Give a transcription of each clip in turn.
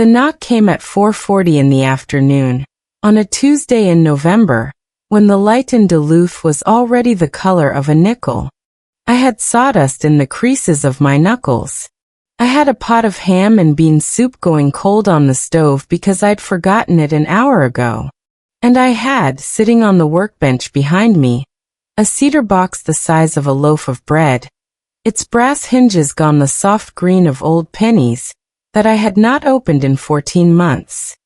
The knock came at 4:40 in the afternoon, on a Tuesday in November, when the light in Duluth was already the color of a nickel. I had sawdust in the creases of my knuckles. I had a pot of ham and bean soup going cold on the stove because I'd forgotten it an hour ago. And I had, sitting on the workbench behind me, a cedar box the size of a loaf of bread, its brass hinges gone the soft green of old pennies, that I had not opened in 14 months.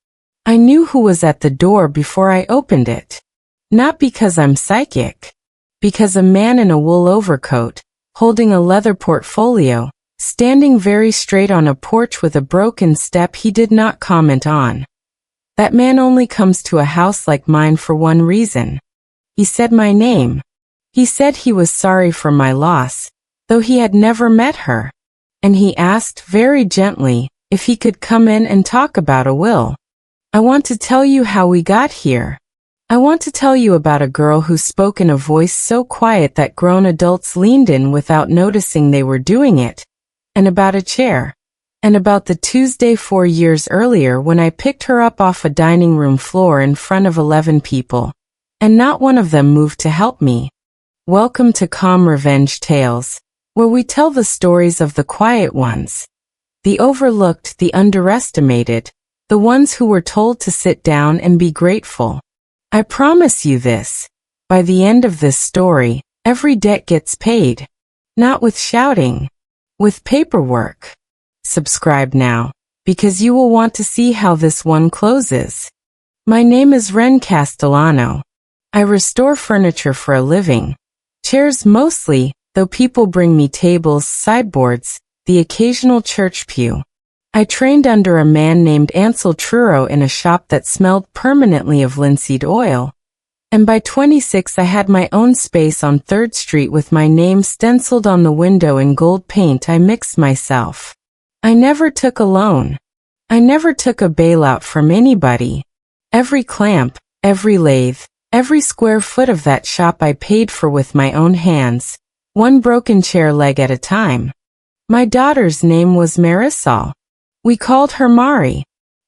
I knew who was at the door before I opened it. Not because I'm psychic. Because a man in a wool overcoat, holding a leather portfolio, standing very straight on a porch with a broken step he did not comment on. That man only comes to a house like mine for one reason. He said my name. He said he was sorry for my loss, though he had never met her. And he asked, very gently, if he could come in and talk about a will. I want to tell you how we got here. I want to tell you about a girl who spoke in a voice so quiet that grown adults leaned in without noticing they were doing it, and about a chair, and about the Tuesday 4 years earlier when I picked her up off a dining room floor in front of 11 people, and not one of them moved to help me. Welcome to Calm Revenge Tales, where we tell the stories of the quiet ones, the overlooked, the underestimated, the ones who were told to sit down and be grateful. I promise you this, by the end of this story, every debt gets paid. Not with shouting, with paperwork. Subscribe now, because you will want to see how this one closes. My name is Ren Castellano. I restore furniture for a living. Chairs mostly, though people bring me tables, sideboards, the occasional church pew. I trained under a man named Ansel Truro in a shop that smelled permanently of linseed oil. And by 26 I had my own space on 3rd Street with my name stenciled on the window in gold paint I mixed myself. I never took a loan. I never took a bailout from anybody. Every clamp, every lathe, every square foot of that shop I paid for with my own hands, one broken chair leg at a time. My daughter's name was Marisol. We called her Mari.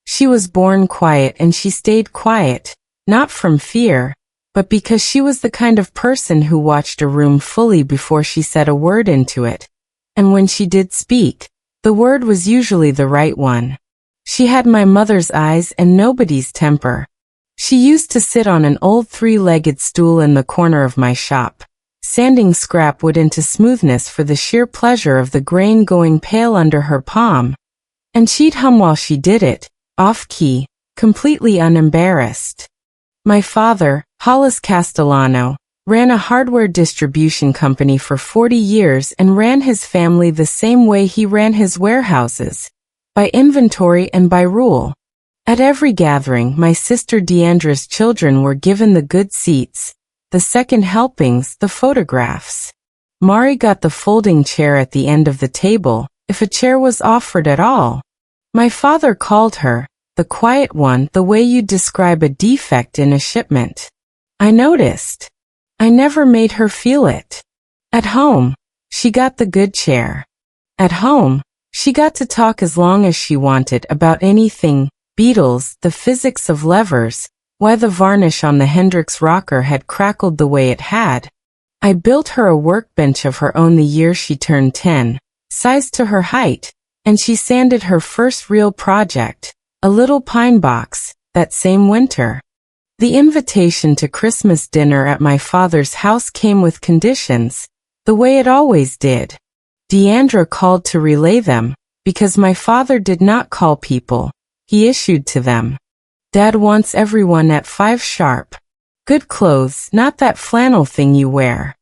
She was born quiet and she stayed quiet, not from fear, but because she was the kind of person who watched a room fully before she said a word into it. And when she did speak, the word was usually the right one. She had my mother's eyes and nobody's temper. She used to sit on an old 3-legged stool in the corner of my shop, sanding scrap wood into smoothness for the sheer pleasure of the grain going pale under her palm. And she'd hum while she did it, off-key, completely unembarrassed. My father, Hollis Castellano, ran a hardware distribution company for 40 years and ran his family the same way he ran his warehouses, by inventory and by rule. At every gathering, my sister Deandra's children were given the good seats, the second helpings, the photographs. Mari got the folding chair at the end of the table, if a chair was offered at all. My father called her, the quiet one, the way you'd describe a defect in a shipment. I noticed. I never made her feel it. At home, she got the good chair. At home, she got to talk as long as she wanted about anything, Beatles, the physics of levers, why the varnish on the Hendrix rocker had crackled the way it had. I built her a workbench of her own the year she turned 10, sized to her height, and she sanded her first real project, a little pine box, that same winter. The invitation to Christmas dinner at my father's house came with conditions, the way it always did. Deandra called to relay them, because my father did not call people, he issued to them. Dad wants everyone at 5 sharp. Good clothes, not that flannel thing you wear.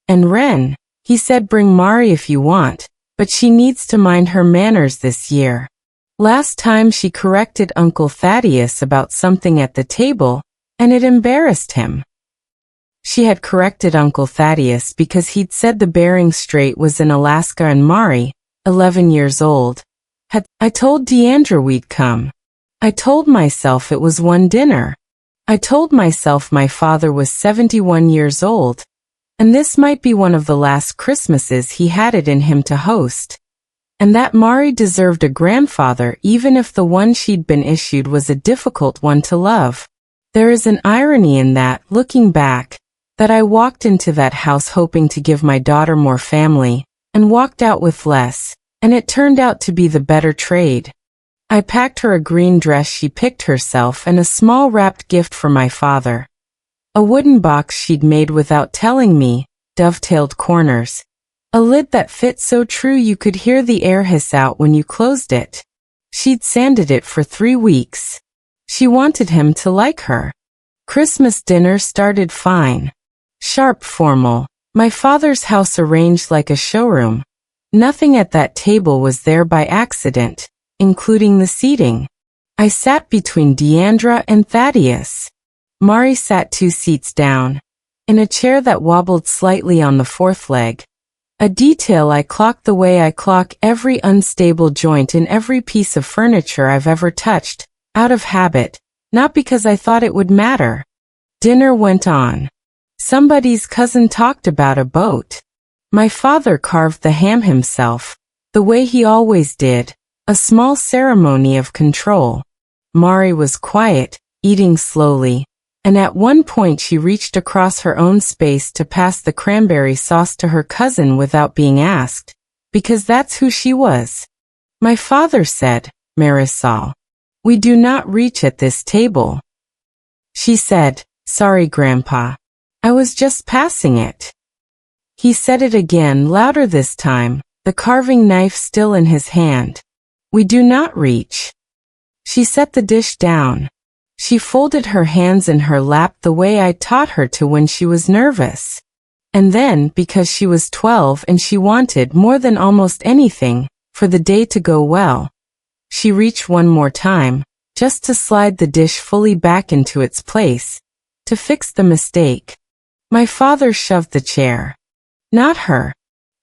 And Ren, he said, bring Mari if you want, but she needs to mind her manners this year. Last time she corrected Uncle Thaddeus about something at the table, and it embarrassed him. She had corrected Uncle Thaddeus because he'd said the Bering Strait was in Alaska and Mari, 11 years old, I told Deandra we'd come. I told myself it was one dinner. I told myself my father was 71 years old, and this might be one of the last Christmases he had it in him to host. and that Mari deserved a grandfather even if the one she'd been issued was a difficult one to love. There is an irony in that, looking back, that I walked into that house hoping to give my daughter more family, and walked out with less, and it turned out to be the better trade. I packed her a green dress she picked herself and a small wrapped gift for my father. A wooden box she'd made without telling me, dovetailed corners. A lid that fit so true you could hear the air hiss out when you closed it. She'd sanded it for 3 weeks. She wanted him to like her. Christmas dinner started fine. Sharp, formal. My father's house arranged like a showroom. Nothing at that table was there by accident, including the seating. I sat between Deandra and Thaddeus. Mari sat 2 seats down, in a chair that wobbled slightly on the 4th leg. A detail I clocked the way I clock every unstable joint in every piece of furniture I've ever touched, out of habit, not because I thought it would matter. Dinner went on. Somebody's cousin talked about a boat. My father carved the ham himself, the way he always did, a small ceremony of control. Mari was quiet, eating slowly, and at one point she reached across her own space to pass the cranberry sauce to her cousin without being asked, because that's who she was. My father said, "Marisol, we do not reach at this table." She said, "Sorry, Grandpa. I was just passing it." He said it again, louder this time, the carving knife still in his hand. "We do not reach." She set the dish down. She folded her hands in her lap the way I taught her to when she was nervous. And then, because she was 12 and she wanted more than almost anything, for the day to go well, she reached one more time, just to slide the dish fully back into its place, to fix the mistake. My father shoved the chair. Not her.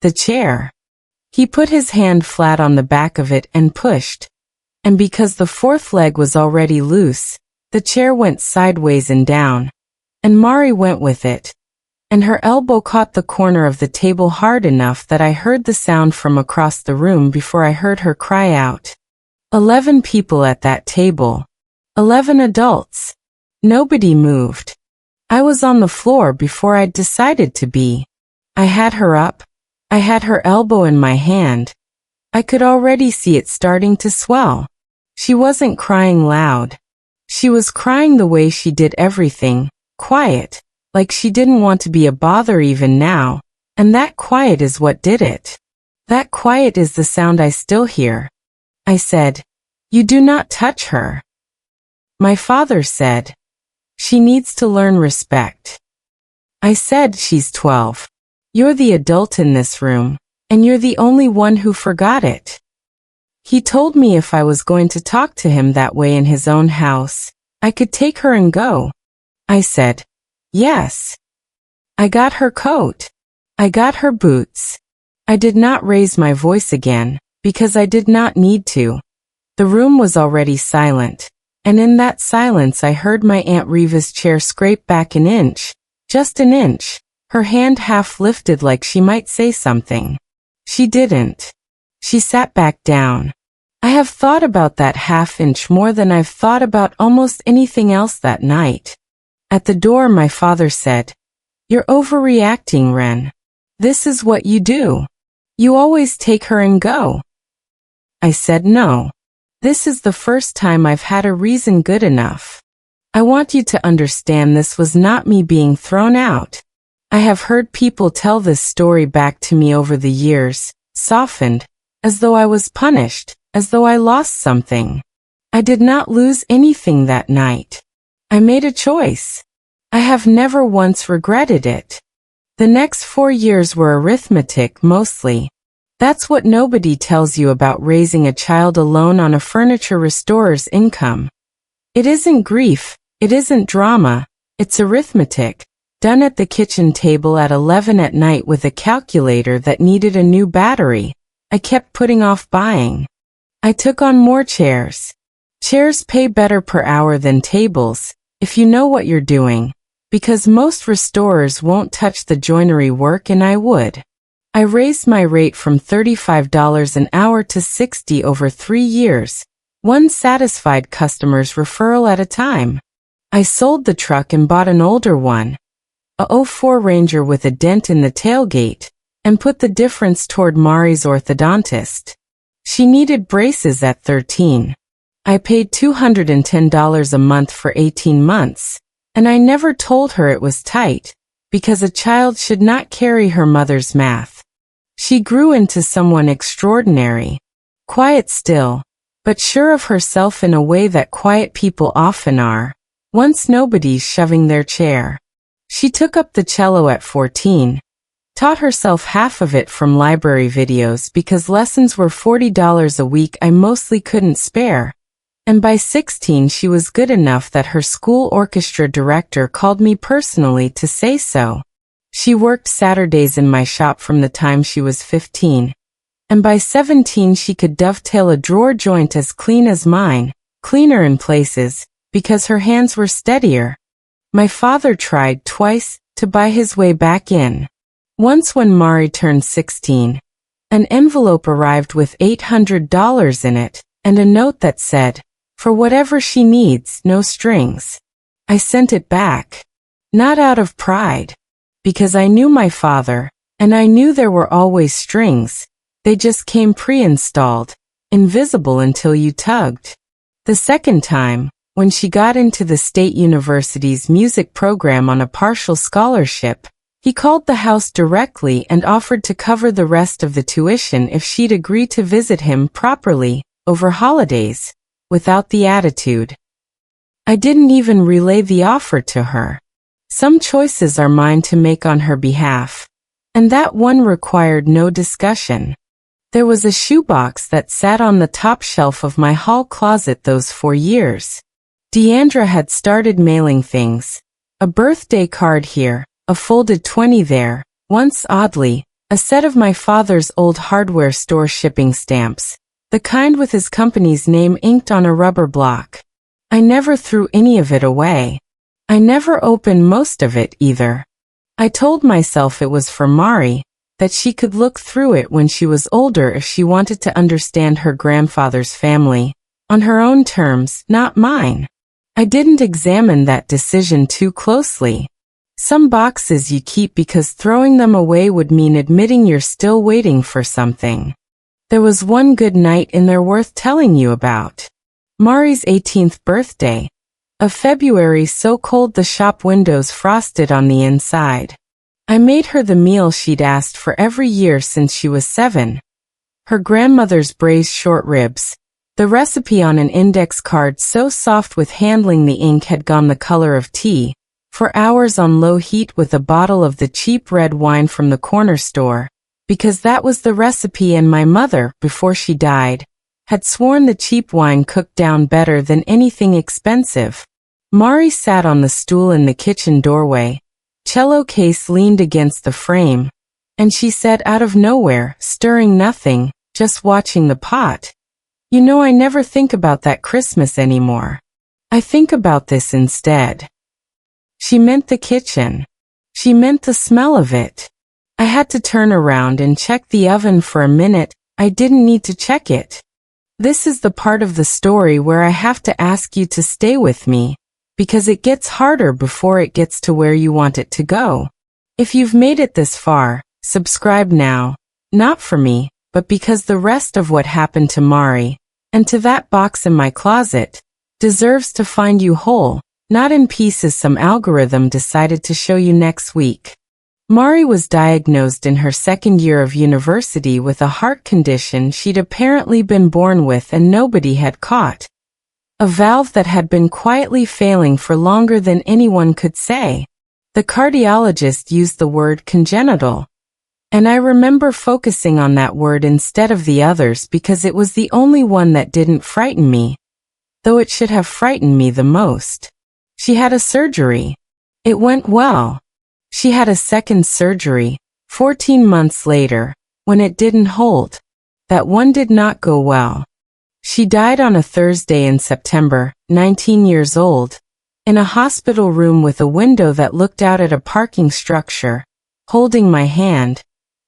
The chair. He put his hand flat on the back of it and pushed. And because the 4th leg was already loose, the chair went sideways and down. And Mari went with it. And her elbow caught the corner of the table hard enough that I heard the sound from across the room before I heard her cry out. 11 people at that table. 11 adults. Nobody moved. I was on the floor before I'd decided to be. I had her up. I had her elbow in my hand. I could already see it starting to swell. She wasn't crying loud. She was crying the way she did everything, quiet, like she didn't want to be a bother even now, and that quiet is what did it. That quiet is the sound I still hear. I said, "You do not touch her." My father said, "She needs to learn respect." I said, "She's 12. You're the adult in this room, and you're the only one who forgot it." He told me if I was going to talk to him that way in his own house, I could take her and go. I said, "Yes." I got her coat. I got her boots. I did not raise my voice again, because I did not need to. The room was already silent, and in that silence I heard my Aunt Reva's chair scrape back an inch, just an inch, her hand half lifted like she might say something. She didn't. She sat back down. I have thought about that half inch more than I've thought about almost anything else that night. At the door my father said, "You're overreacting, Ren. This is what you do. You always take her and go." I said no. This is the first time I've had a reason good enough. I want you to understand this was not me being thrown out. I have heard people tell this story back to me over the years, softened, as though I was punished, as though I lost something. I did not lose anything that night. I made a choice. I have never once regretted it. The next 4 years were arithmetic mostly. That's what nobody tells you about raising a child alone on a furniture restorer's income. It isn't grief, it isn't drama, it's arithmetic, done at the kitchen table at 11 at night with a calculator that needed a new battery. I kept putting off buying. I took on more chairs. Chairs pay better per hour than tables, if you know what you're doing, because most restorers won't touch the joinery work and I would. I raised my rate from $35 an hour to $60 over 3 years, one satisfied customer's referral at a time. I sold the truck and bought an older one, a '04 Ranger with a dent in the tailgate, and put the difference toward Mari's orthodontist. She needed braces at 13. I paid $210 a month for 18 months, and I never told her it was tight, because a child should not carry her mother's math. She grew into someone extraordinary, quiet still, but sure of herself in a way that quiet people often are, once nobody's shoving their chair. She took up the cello at 14, taught herself half of it from library videos because lessons were $40 a week I mostly couldn't spare, and by 16 she was good enough that her school orchestra director called me personally to say so. She worked Saturdays in my shop from the time she was 15, and by 17 she could dovetail a drawer joint as clean as mine, cleaner in places, because her hands were steadier. My father tried twice to buy his way back in. Once when Mari turned 16, an envelope arrived with $800 in it, and a note that said, "For whatever she needs, no strings." I sent it back. Not out of pride, because I knew my father, and I knew there were always strings. They just came pre-installed, invisible until you tugged. The second time, when she got into the State University's music program on a partial scholarship, he called the house directly and offered to cover the rest of the tuition if she'd agree to visit him properly, over holidays, without the attitude. I didn't even relay the offer to her. Some choices are mine to make on her behalf, and that one required no discussion. There was a shoebox that sat on the top shelf of my hall closet those 4 years. Deandra had started mailing things. A birthday card here, a folded 20 there, once oddly, a set of my father's old hardware store shipping stamps, the kind with his company's name inked on a rubber block. I never threw any of it away. I never opened most of it either. I told myself it was for Mari, that she could look through it when she was older if she wanted to understand her grandfather's family, on her own terms, not mine. I didn't examine that decision too closely. Some boxes you keep because throwing them away would mean admitting you're still waiting for something. There was one good night in there worth telling you about. Mari's 18th birthday. Of February so cold the shop windows frosted on the inside. I made her the meal she'd asked for every year since she was 7. Her grandmother's braised short ribs. The recipe on an index card so soft with handling the ink had gone the color of tea, for hours on low heat with a bottle of the cheap red wine from the corner store, because that was the recipe and my mother, before she died, had sworn the cheap wine cooked down better than anything expensive. Mari sat on the stool in the kitchen doorway, cello case leaned against the frame, and she said out of nowhere, stirring nothing, just watching the pot, "You know, I never think about that Christmas anymore. I think about this instead." She meant the kitchen. She meant the smell of it. I had to turn around and check the oven for a minute. I didn't need to check it. This is the part of the story where I have to ask you to stay with me, because it gets harder before it gets to where you want it to go. If you've made it this far, subscribe now, not for me, but because the rest of what happened to Mari, and to that box in my closet, deserves to find you whole, not in pieces some algorithm decided to show you next week. Mari was diagnosed in her second year of university with a heart condition she'd apparently been born with and nobody had caught. A valve that had been quietly failing for longer than anyone could say. The cardiologist used the word congenital. And I remember focusing on that word instead of the others because it was the only one that didn't frighten me, though it should have frightened me the most. She had a surgery. It went well. She had a second surgery, 14 months later, when it didn't hold. That one did not go well. She died on a Thursday in September, 19 years old, in a hospital room with a window that looked out at a parking structure, holding my hand,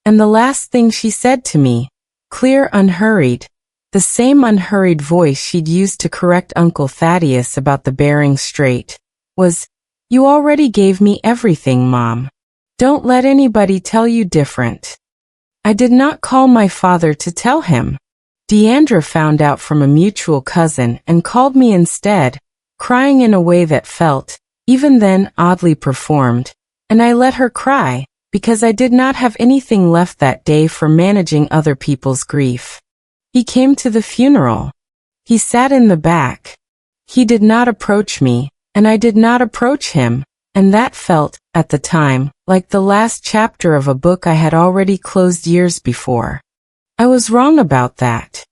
And the last thing she said to me, clear, unhurried, the same unhurried voice she'd used to correct Uncle Thaddeus about the Bering Strait, was, "You already gave me everything, Mom. Don't let anybody tell you different." I did not call my father to tell him. Deandra found out from a mutual cousin and called me instead, crying in a way that felt, even then, oddly performed, and I let her cry, because I did not have anything left that day for managing other people's grief. He came to the funeral. He sat in the back. He did not approach me, and I did not approach him, and that felt, at the time, like the last chapter of a book I had already closed years before. I was wrong about that.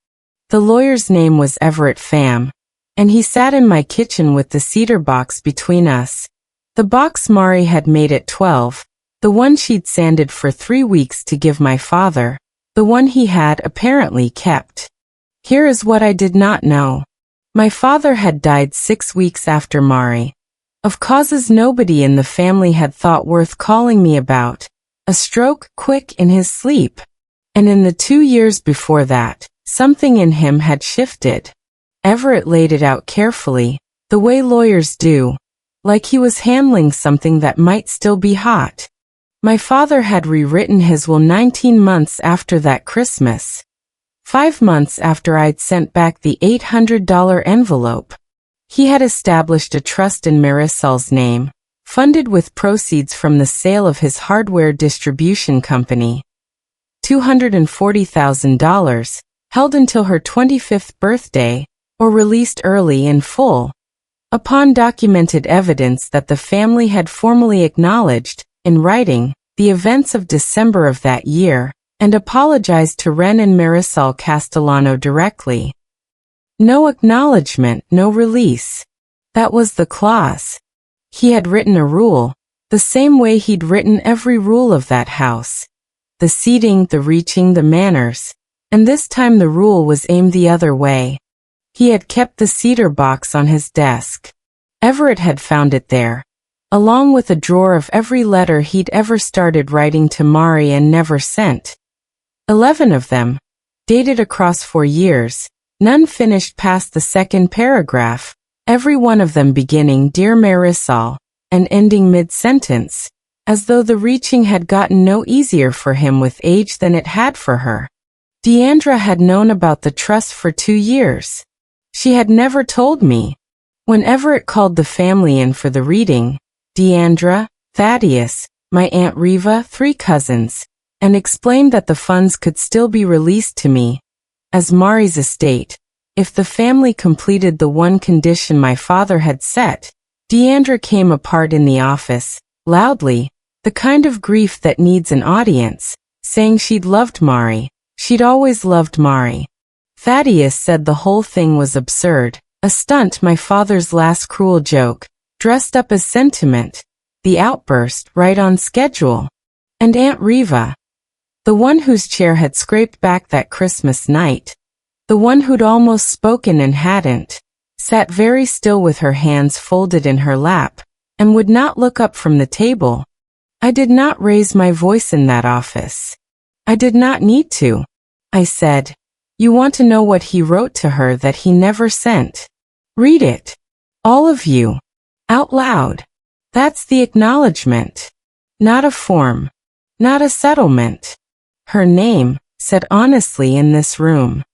The lawyer's name was Everett Pham, and he sat in my kitchen with the cedar box between us. The box Mari had made at 12, the one she'd sanded for 3 weeks to give my father, the one he had apparently kept. Here is what I did not know. My father had died 6 weeks after Mari, of causes nobody in the family had thought worth calling me about, a stroke, quick, in his sleep. And in the 2 years before that, something in him had shifted. Everett laid it out carefully, the way lawyers do, like he was handling something that might still be hot. My father had rewritten his will 19 months after that Christmas. 5 months after I'd sent back the $800 envelope. He had established a trust in Marisol's name, funded with proceeds from the sale of his hardware distribution company. $240,000, held until her 25th birthday, or released early in full, upon documented evidence that the family had formally acknowledged, in writing, the events of December of that year, and apologized to Ren and Marisol Castellano directly. No acknowledgement, no release. That was the clause. He had written a rule, the same way he'd written every rule of that house. The seating, the reaching, the manners, and this time the rule was aimed the other way. He had kept the cedar box on his desk. Everett had found it there, along with a drawer of every letter he'd ever started writing to Mari and never sent. 11 of them, dated across 4 years, none finished past the second paragraph, every one of them beginning "Dear Marisol," and ending mid-sentence, as though the reaching had gotten no easier for him with age than it had for her. Deandra had known about the trust for 2 years. She had never told me. When Everett called the family in for the reading, Deandra, Thaddeus, my Aunt Reva, 3 cousins, and explained that the funds could still be released to me, as Mari's estate, if the family completed the one condition my father had set. Deandra came apart in the office, loudly, the kind of grief that needs an audience, saying she'd loved Mari, she'd always loved Mari. Thaddeus said the whole thing was absurd, a stunt, my father's last cruel joke, dressed up as sentiment, the outburst right on schedule. And Aunt Reva, the one whose chair had scraped back that Christmas night, the one who'd almost spoken and hadn't, sat very still with her hands folded in her lap, and would not look up from the table. I did not raise my voice in that office. I did not need to. I said, "You want to know what he wrote to her that he never sent? Read it. All of you. Out loud. That's the acknowledgement. Not a form. Not a settlement. Her name, said honestly in this room."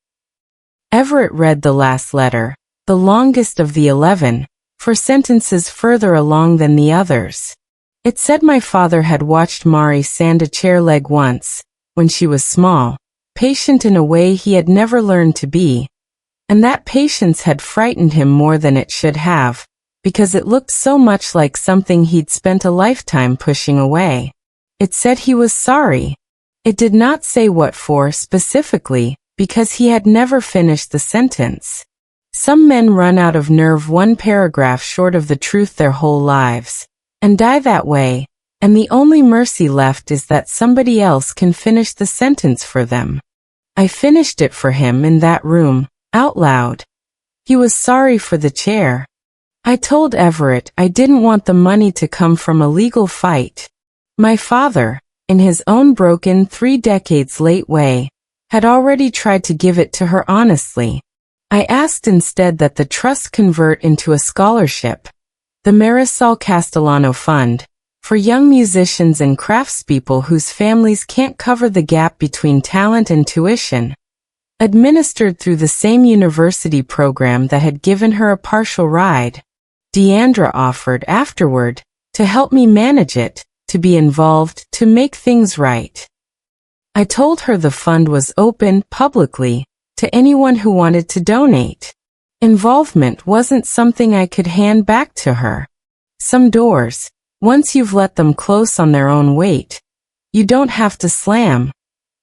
Everett read the last letter, the longest of the 11, for sentences further along than the others. It said my father had watched Mari sand a chair leg once, when she was small, patient in a way he had never learned to be, and that patience had frightened him more than it should have, because it looked so much like something he'd spent a lifetime pushing away. It said he was sorry. It did not say what for specifically, because he had never finished the sentence. Some men run out of nerve 1 paragraph short of the truth their whole lives, and die that way, and the only mercy left is that somebody else can finish the sentence for them. I finished it for him in that room, out loud. He was sorry for the chair. I told Everett I didn't want the money to come from a legal fight. My father, in his own broken 3 decades late way, had already tried to give it to her honestly. I asked instead that the trust convert into a scholarship, the Marisol Castellano Fund, for young musicians and craftspeople whose families can't cover the gap between talent and tuition, administered through the same university program that had given her a partial ride. Deandra offered afterward to help me manage it, to be involved, to make things right. I told her the fund was open publicly to anyone who wanted to donate. Involvement wasn't something I could hand back to her. Some doors, once you've let them close on their own weight, you don't have to slam.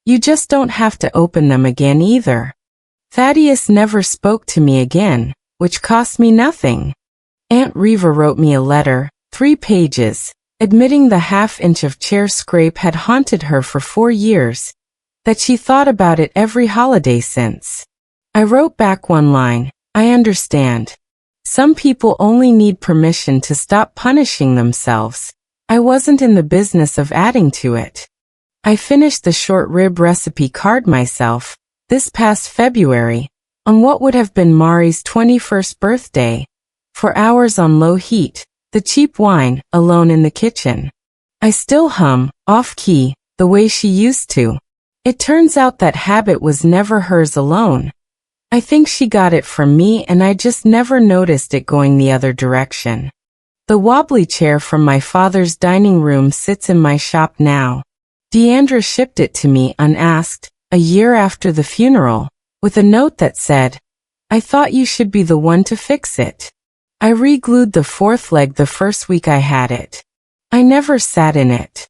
You just don't have to open them again either. Thaddeus never spoke to me again, which cost me nothing. Aunt Reva wrote me a letter, 3 pages, admitting the half-inch of chair scrape had haunted her for 4 years, that she thought about it every holiday since. I wrote back one line, I understand. Some people only need permission to stop punishing themselves. I wasn't in the business of adding to it. I finished the short rib recipe card myself, this past February, on what would have been Mari's 21st birthday, for hours on low heat, the cheap wine, alone in the kitchen. I still hum, off-key, the way she used to. It turns out that habit was never hers alone. I think she got it from me and I just never noticed it going the other direction. The wobbly chair from my father's dining room sits in my shop now. Deandra shipped it to me unasked, a year after the funeral, with a note that said, I thought you should be the one to fix it. I re-glued the 4th leg the first week I had it. I never sat in it.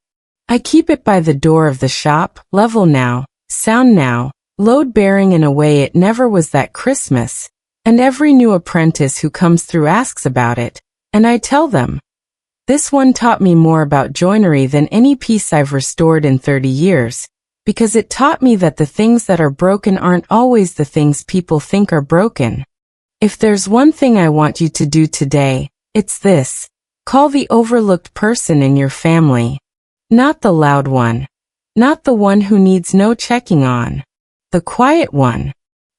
I keep it by the door of the shop, level now, sound now, load-bearing in a way it never was that Christmas, and every new apprentice who comes through asks about it, and I tell them. This one taught me more about joinery than any piece I've restored in 30 years, because it taught me that the things that are broken aren't always the things people think are broken. If there's one thing I want you to do today, it's this. Call the overlooked person in your family. Not the loud one. Not the one who needs no checking on. The quiet one.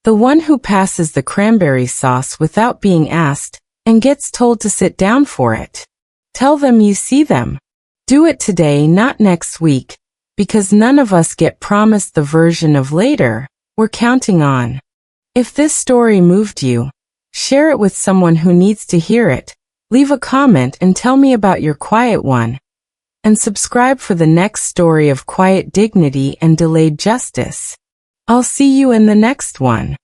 The one who passes the cranberry sauce without being asked, and gets told to sit down for it. Tell them you see them. Do it today, not next week, because none of us get promised the version of later we're counting on. If this story moved you, share it with someone who needs to hear it. Leave a comment and tell me about your quiet one. And subscribe for the next story of quiet dignity and delayed justice. I'll see you in the next one.